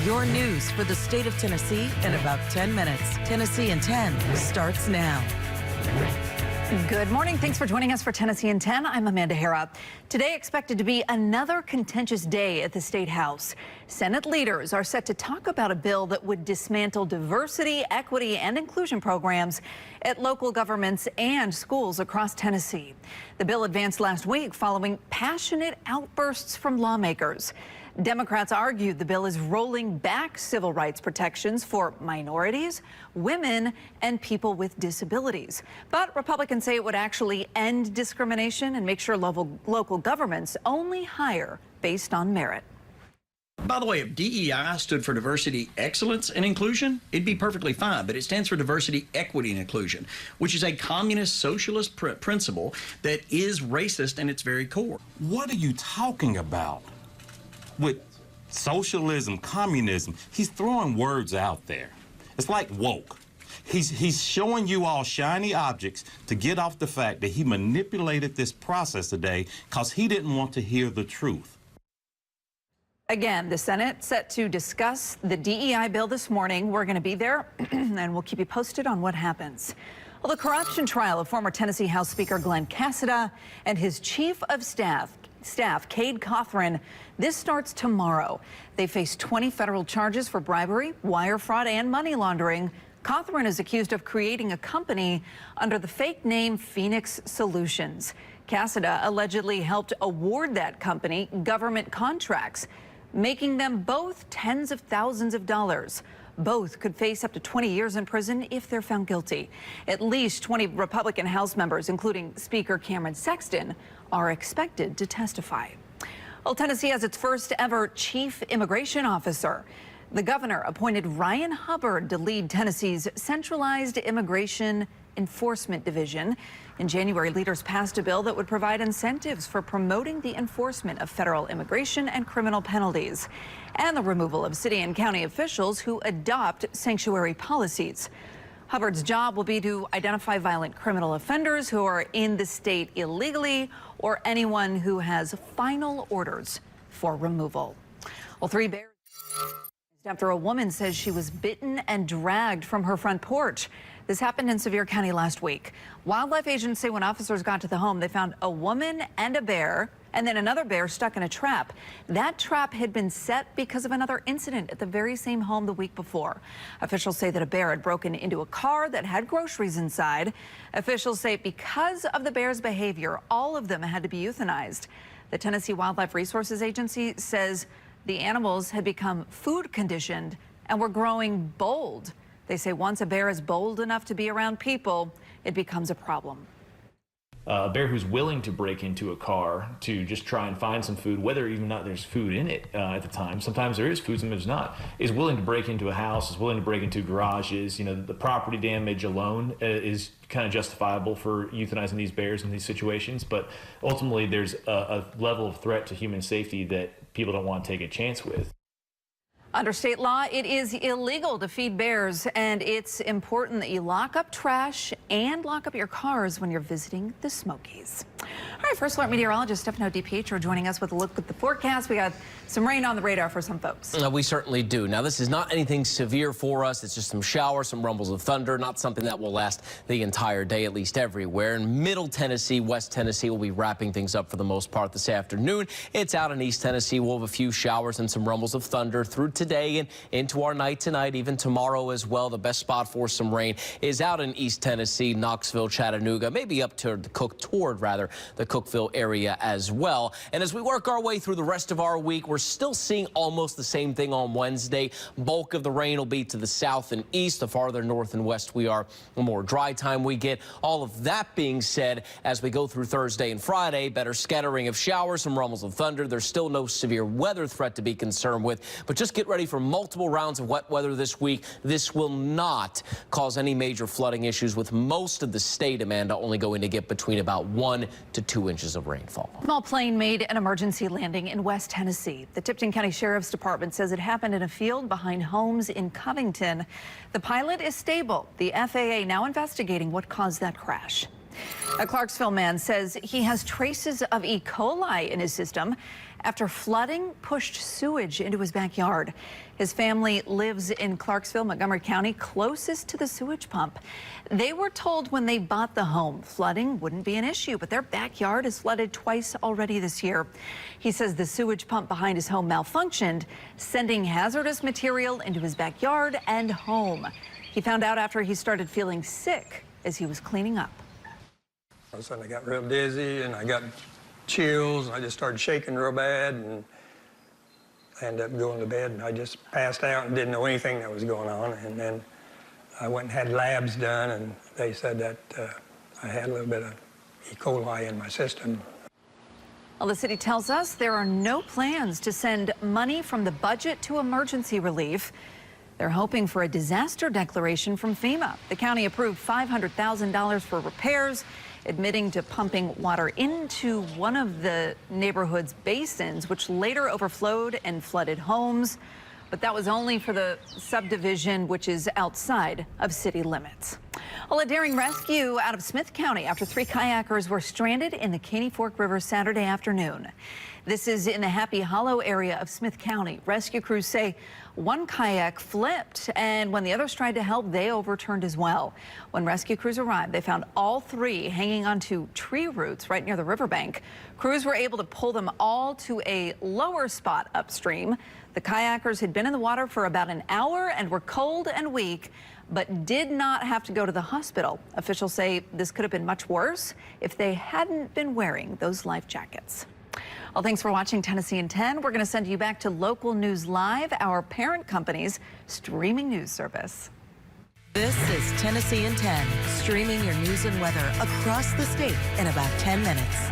Your news for the state of Tennessee in about 10 minutes. Tennessee in 10 starts now. Good morning. Thanks for joining us for Tennessee in 10. I'm Amanda Hera. Today expected to be another contentious day at the State House. Senate leaders are set to talk about a bill that would dismantle diversity, equity, and inclusion programs at local governments and schools across Tennessee. The bill advanced last week following passionate outbursts from lawmakers. Democrats argued the bill is rolling back civil rights protections for minorities, women, and people with disabilities. But Republicans say it would actually end discrimination and make sure local governments only hire based on merit. By the way, if DEI stood for diversity, excellence, and inclusion, it'd be perfectly fine. But it stands for diversity, equity, and inclusion, which is a communist socialist principle that is racist in its very core. What are you talking about? With socialism, communism, he's throwing words out there. It's like woke. He's showing you all shiny objects to get off the fact that he manipulated this process today because he didn't want to hear the truth. Again, the Senate set to discuss the DEI bill this morning. We're going to be there, and we'll keep you posted on what happens. Well, the corruption trial of former Tennessee House Speaker Glen Casada and his chief of staff, Cade Cothran, this starts tomorrow. They face 20 federal charges for bribery, wire fraud, and money laundering. Cothran is accused of creating a company under the fake name Phoenix Solutions. Casada allegedly helped award that company government contracts, making them both tens of thousands of dollars. Both could face up to 20 years in prison if they're found guilty. At least 20 Republican House members, including Speaker Cameron Sexton, are expected to testify. Well, Tennessee has its first ever chief immigration officer. The governor appointed Ryan Hubbard to lead Tennessee's centralized immigration enforcement division. In January, leaders passed a bill that would provide incentives for promoting the enforcement of federal immigration and criminal penalties, and the removal of city and county officials who adopt sanctuary policies. Hubbard's job will be to identify violent criminal offenders who are in the state illegally or anyone who has final orders for removal. Well, 3 bears after a woman says she was bitten and dragged from her front porch. This happened in Sevier County last week. Wildlife agents say when officers got to the home, they found a woman and a bear, and then another bear stuck in a trap. That trap had been set because of another incident at the very same home the week before. Officials say that a bear had broken into a car that had groceries inside. Officials say because of the bear's behavior, all of them had to be euthanized. The Tennessee Wildlife Resources Agency says the animals had become food conditioned and were growing bold. They say once a bear is bold enough to be around people, it becomes a problem. A bear who's willing to break into a car to just try and find some food, whether even not there's food in it at the time, sometimes there is food, sometimes not, is willing to break into a house, is willing to break into garages. You know, the property damage alone is kind of justifiable for euthanizing these bears in these situations, but ultimately there's a level of threat to human safety that people don't want to take a chance with. Under state law, it is illegal to feed bears, and it's important that you lock up trash and lock up your cars when you're visiting the Smokies. All right, First Alert meteorologist Stefano DiPietro joining us with a look at the forecast. We got some rain on the radar for some folks. We certainly do. Now, this is not anything severe for us. It's just some showers, some rumbles of thunder, not something that will last the entire day, at least everywhere. In Middle Tennessee, West Tennessee will be wrapping things up for the most part this afternoon. It's out in East Tennessee. We'll have a few showers and some rumbles of thunder through today and into our night tonight, even tomorrow as well. The best spot for some rain is out in East Tennessee, Knoxville, Chattanooga, maybe up to the Cookeville area as well. And as we work our way through the rest of our week, we're still seeing almost the same thing on Wednesday. Bulk of the rain will be to the south and east. The farther north and west we are, the more dry time we get. All of that being said, as we go through Thursday and Friday, better scattering of showers, some rumbles of thunder. There's still no severe weather threat to be concerned with, but just get ready for multiple rounds of wet weather this week. This will not cause any major flooding issues, with most of the state, Amanda, only going to get between about 1 to 2 inches of rainfall. Small plane made an emergency landing in West Tennessee. The Tipton County Sheriff's Department says it happened in a field behind homes in Covington. The pilot is stable. The FAA now investigating what caused that crash. A Clarksville man says he has traces of E. coli in his system after flooding pushed sewage into his backyard. His family lives in Clarksville, Montgomery County, closest to the sewage pump. They were told when they bought the home flooding wouldn't be an issue, but their backyard is flooded twice already this year. He says the sewage pump behind his home malfunctioned, sending hazardous material into his backyard and home. He found out after he started feeling sick as he was cleaning up. All of a sudden I got real dizzy and I got chills, and I just started shaking real bad, and I ended up going to bed, and I just passed out and didn't know anything that was going on. And then I went and had labs done, and they said that I had a little bit of E. coli in my system. Well, the city tells us there are no plans to send money from the budget to emergency relief. They're hoping for a disaster declaration from FEMA. The county approved $500,000 for repairs, admitting to pumping water into one of the neighborhood's basins, which later overflowed and flooded homes. But that was only for the subdivision, which is outside of city limits. Well, a daring rescue out of Smith County after 3 kayakers were stranded in the Caney Fork River Saturday afternoon. This is in the Happy Hollow area of Smith County. Rescue crews say one kayak flipped, and when the others tried to help, they overturned as well. When rescue crews arrived, they found all 3 hanging onto tree roots right near the riverbank. Crews were able to pull them all to a lower spot upstream. The kayakers had been in the water for about an hour and were cold and weak, but did not have to go to the hospital. Officials say this could have been much worse if they hadn't been wearing those life jackets. Well, thanks for watching Tennessee in 10. We're going to send you back to Local News Live, our parent company's streaming news service. This is Tennessee in 10, streaming your news and weather across the state in about 10 minutes.